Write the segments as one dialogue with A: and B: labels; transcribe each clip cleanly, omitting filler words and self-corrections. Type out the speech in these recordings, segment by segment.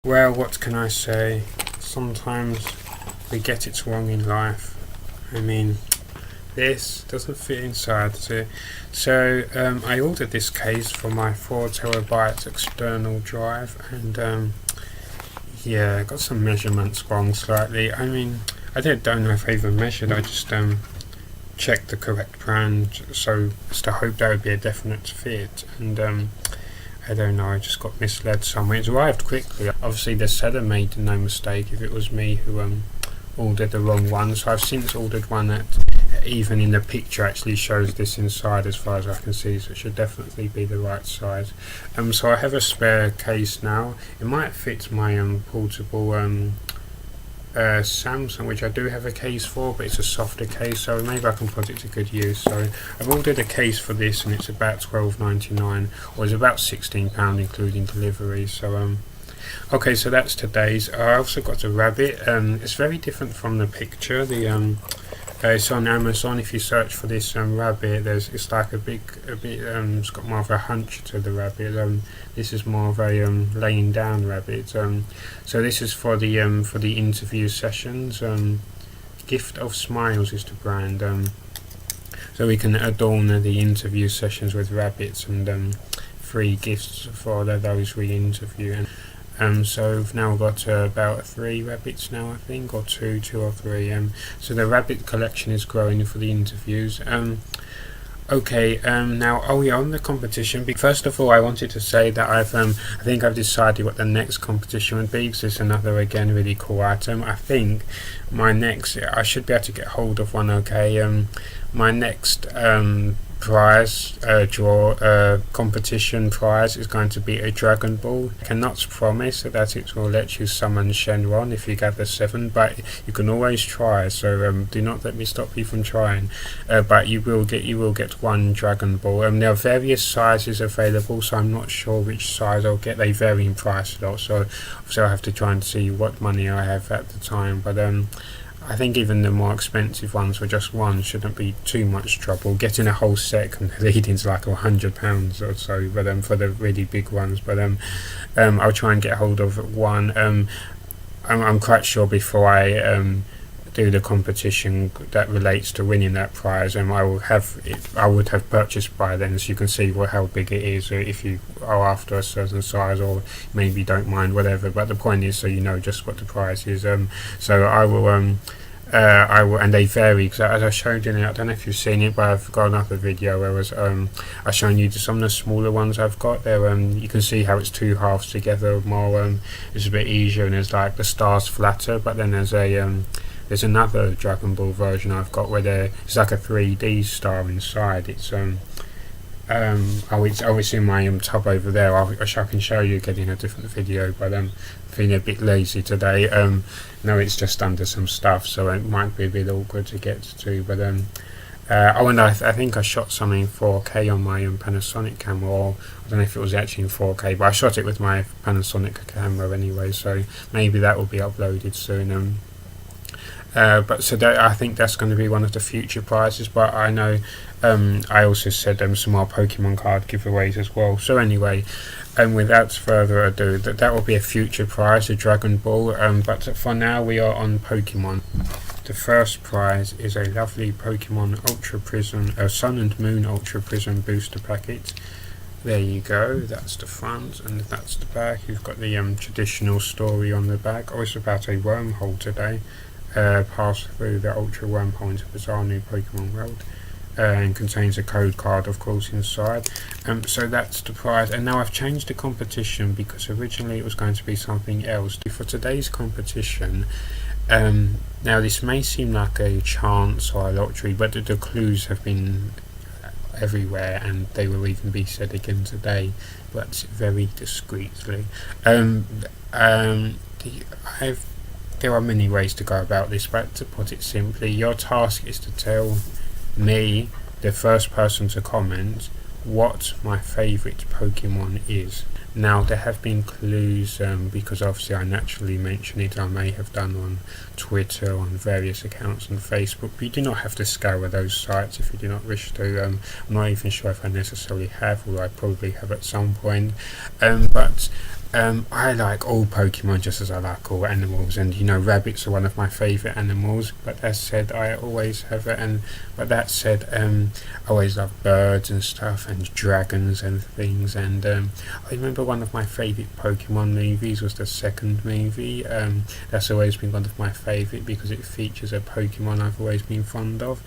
A: Well, what can I say? Sometimes we get it wrong in life. I mean, this doesn't fit inside, does it? So, I ordered this case for my 4 TB external drive, and yeah, I got some measurements wrong slightly. I mean, don't know if I even measured. I just checked the correct brand, so as to hope that would be a definite fit, and I don't know, I just got misled somewhere. It arrived quickly. Obviously the seller made no mistake if it was me who ordered the wrong one. So I've since ordered one that even in the picture actually shows this inside as far as I can see, so it should definitely be the right size. So I have a spare case now. It might fit my portable Samsung, which I do have a case for, but it's a softer case, so maybe I can put it to good use. So I've ordered a case for this, and it's about £12.99, or it's about £16 including delivery. So okay, so that's today's. I also got a rabbit. It's very different from the picture. It's on Amazon. If you search for this rabbit, it's like it's got more of a hunch to the rabbit. This is more of a laying down rabbit. So this is for the interview sessions. Gift of Smiles is the brand. So we can adorn the interview sessions with rabbits, and free gifts for those we interview. So we've now got about 3 rabbits now, I think, or two or three. So the rabbit collection is growing for the interviews. Okay, now, on the competition. First of all, I wanted to say that I think I've decided what the next competition would be, because it's another, again, really cool item. I think I should be able to get hold of one, okay. My next prize competition prize is going to be a Dragon Ball. I cannot promise that it will let you summon Shenron if you gather 7, but you can always try, so do not let me stop you from trying. But you will get 1 Dragon Ball. There are various sizes available, so I'm not sure which size I'll get. They vary in price a lot, so I'll have to try and see what money I have at the time. But I think even the more expensive ones for just one shouldn't be too much trouble. Getting a whole set can lead into like £100 or so, but for the really big ones. But I'll try and get hold of one. I'm quite sure before I do the competition that relates to winning that prize, I would have purchased by then, so you can see how big it is, if you are after a certain size, or maybe don't mind, whatever. But the point is, so you know just what the price is. So I will and they vary, because as I showed you, I don't know if you've seen it, but I've got another video where I've shown you some of the smaller ones I've got there. You can see how it's 2 halves together more. It's a bit easier, and there's like the stars flatter, but then there's another Dragon Ball version I've got where it's like a 3D star inside. It's it's in my tub over there. I can show you again in a different video, but I'm feeling a bit lazy today. No, it's just under some stuff, so it might be a bit awkward to get to. But and I think I shot something in 4K on my Panasonic camera, or I don't know if it was actually in 4K, but I shot it with my Panasonic camera anyway, so maybe that will be uploaded soon. But so I think that's going to be one of the future prizes. But I know I also said some more Pokemon card giveaways as well. So anyway, without further ado, that will be a future prize, a Dragon Ball. But for now, we are on Pokemon. The first prize is a lovely Pokemon Ultra Prism, Sun and Moon Ultra Prism booster packet. There you go, that's the front, and that's the back. You've got the traditional story on the back. Oh, it's about a wormhole today. Pass through the Ultra Wormhole into bizarre new Pokemon world, and contains a code card, of course, inside. So that's the prize. And now I've changed the competition, because originally it was going to be something else. For today's competition, now this may seem like a chance or a lottery, but the clues have been everywhere, and they will even be said again today, but very discreetly. There are many ways to go about this, but to put it simply, your task is to tell me, the first person to comment, what my favourite Pokemon is. Now, there have been clues, because obviously I naturally mention it. I may have done on Twitter, on various accounts on Facebook, but you do not have to scour those sites if you do not wish to. I'm not even sure if I necessarily have, although I probably have at some point. But I like all Pokemon just as I like all animals, and you know, rabbits are one of my favourite animals. But that said, I always have it, and but that said, I always love birds and stuff, and dragons and things. And I remember one of my favourite Pokemon movies was the second movie. That's always been one of my favourite because it features a Pokemon I've always been fond of.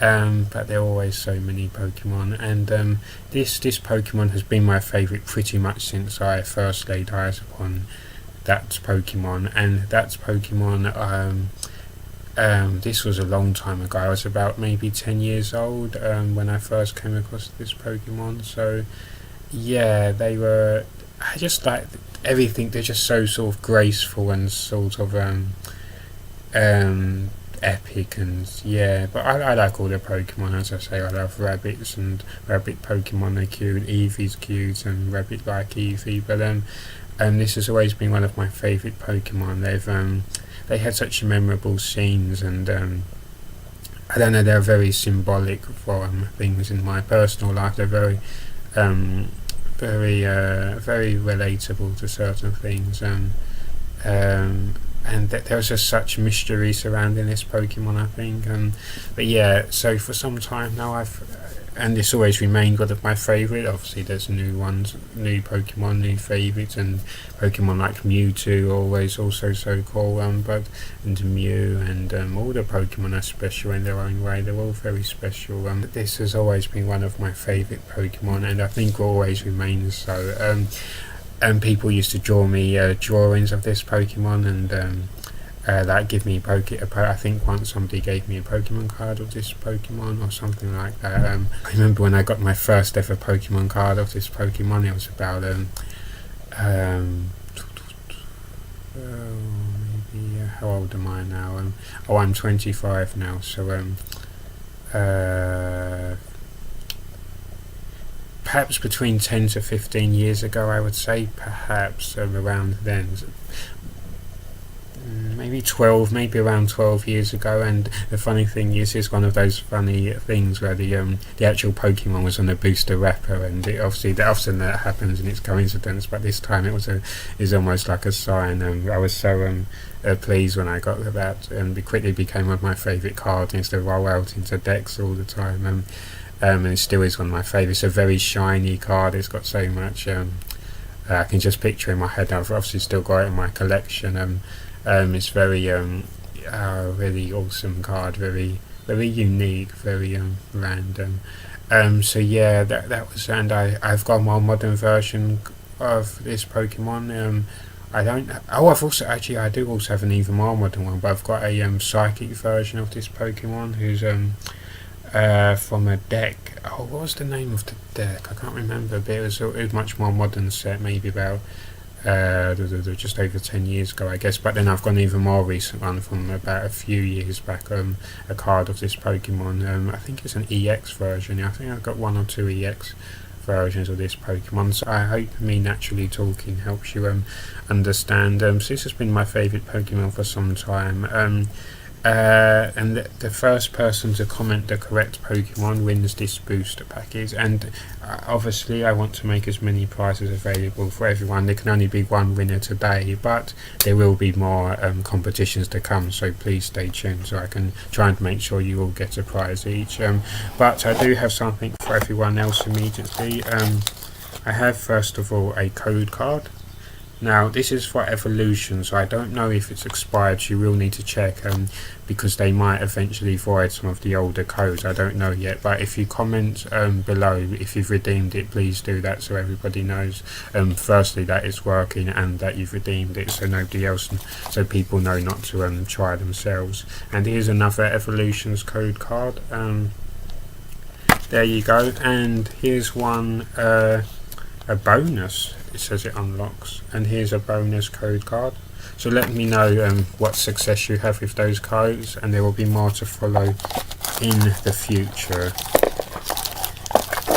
A: But there are always so many Pokemon, and this Pokemon has been my favourite pretty much since I first laid eyes upon that Pokemon. And that Pokemon, this was a long time ago. I was about maybe 10 years old when I first came across this Pokemon. So yeah, they were. I just like everything. They're just so sort of graceful and sort of epic, and yeah, but I like all the Pokemon. As I say, I love rabbits, and rabbit Pokemon are cute, Eevee's cute, and rabbit like Eevee. But this has always been one of my favourite Pokemon. They had such memorable scenes, and I don't know, they're very symbolic for things in my personal life. They're very very relatable to certain things. And there was just such mystery surrounding this Pokemon, I think. But yeah, so for some time now, and it's always remained one of my favourite. Obviously, there's new ones, new Pokemon, new favourites, and Pokemon like Mewtwo always also so cool. And Mew, and all the Pokemon are special in their own way. They're all very special. This has always been one of my favourite Pokemon, and I think always remains so. And people used to draw me drawings of this Pokemon, and like give me I think once somebody gave me a Pokemon card of this Pokemon or something like that. I remember when I got my first ever Pokemon card of this Pokemon. It was about maybe how old am I now? I'm 25 now, so perhaps between 10 to 15 years ago, I would say, perhaps around then. Maybe around 12 years ago. And the funny thing is, it's one of those funny things where the actual Pokemon was on a booster wrapper, and often that happens and it's coincidence, but this time it was almost like a sign. I was so pleased when I got that, and it quickly became one of my favourite cards. And used to roll out into decks all the time. And it still is one of my favourites. It's a very shiny card. It's got so much. I can just picture in my head. I've obviously still got it in my collection. It's very really awesome card. Very very unique. Very random. So yeah, that was. And I've got a more modern version of this Pokemon. I do also have an even more modern one, but I've got a psychic version of this Pokemon who's from a deck. What was the name of the deck? I can't remember, but it was a much more modern set, maybe about just over 10 years ago, I guess. But then I've got an even more recent one from about a few years back, a card of this Pokemon. I think it's an EX version. I think I've got one or two EX versions of this Pokemon, so I hope me naturally talking helps you understand. So this has been my favourite Pokemon for some time. And the first person to comment the correct Pokemon wins this booster package. And obviously I want to make as many prizes available for everyone. There can only be one winner today, but there will be more competitions to come, so please stay tuned so I can try and make sure you all get a prize each. But I do have something for everyone else immediately. I have first of all a code card. Now this is for Evolution, so I don't know if it's expired. So you will need to check because they might eventually void some of the older codes. I don't know yet, but if you comment below if you've redeemed it, please do that so everybody knows firstly that it's working and that you've redeemed it, so nobody else, so people know not to try themselves. And here's another Evolutions code card. There you go. And here's one, a bonus. It says it unlocks, and here's a bonus code card. So let me know what success you have with those codes, and there will be more to follow in the future.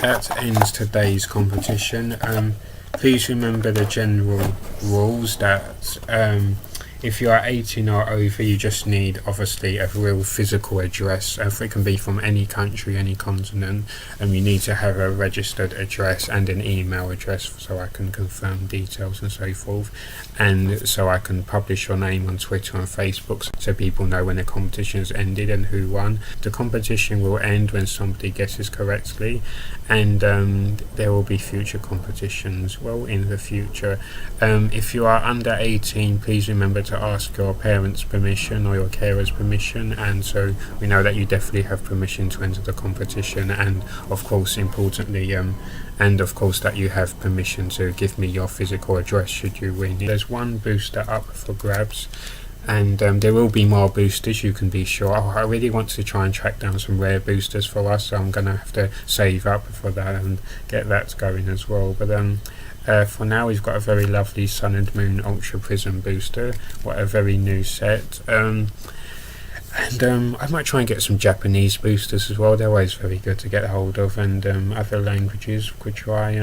A: That ends today's competition. Please remember the general rules that if you are 18 or over, you just need obviously a real physical address. If it can be from any country, any continent, and you need to have a registered address and an email address so I can confirm details and so forth, and so I can publish your name on Twitter and Facebook so people know when the competition has ended and who won. The competition will end when somebody guesses correctly, and there will be future competitions in the future. If you are under 18, please remember to ask your parents' permission or your carers' permission, and so we know that you definitely have permission to enter the competition, and of course importantly that you have permission to give me your physical address should you win. There's one booster up for grabs, and there will be more boosters, you can be sure. I really want to try and track down some rare boosters for us, so I'm gonna have to save up for that and get that going as well. But for now, we've got a very lovely Sun and Moon Ultra Prism booster. What a very new set. I might try and get some Japanese boosters as well. They're always very good to get hold of, and other languages could try.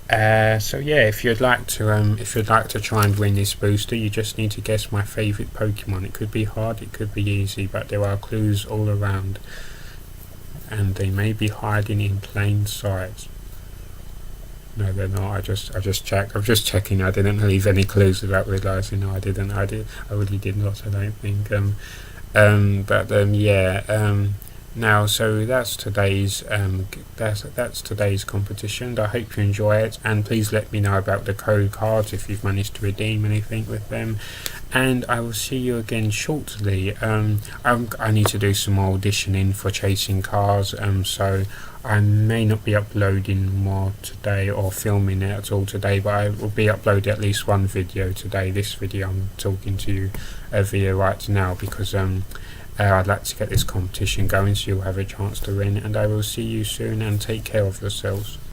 A: So yeah, if you'd like to try and win this booster, you just need to guess my favourite Pokemon. It could be hard, it could be easy, but there are clues all around, and they may be hiding in plain sight. No, they're not. I just checked. I'm just checking. I didn't leave any clues without realising. No, I didn't. I really did not. I don't think. Now, so that's today's that's today's competition. I hope you enjoy it, and please let me know about the code cards if you've managed to redeem anything with them. And I will see you again shortly. I need to do some more auditioning for Chasing Cars, so I may not be uploading more today or filming it at all today, but I will be uploading at least one video today. This video I'm talking to you via right now, because I'd like to get this competition going so you'll have a chance to win, and I will see you soon, and take care of yourselves.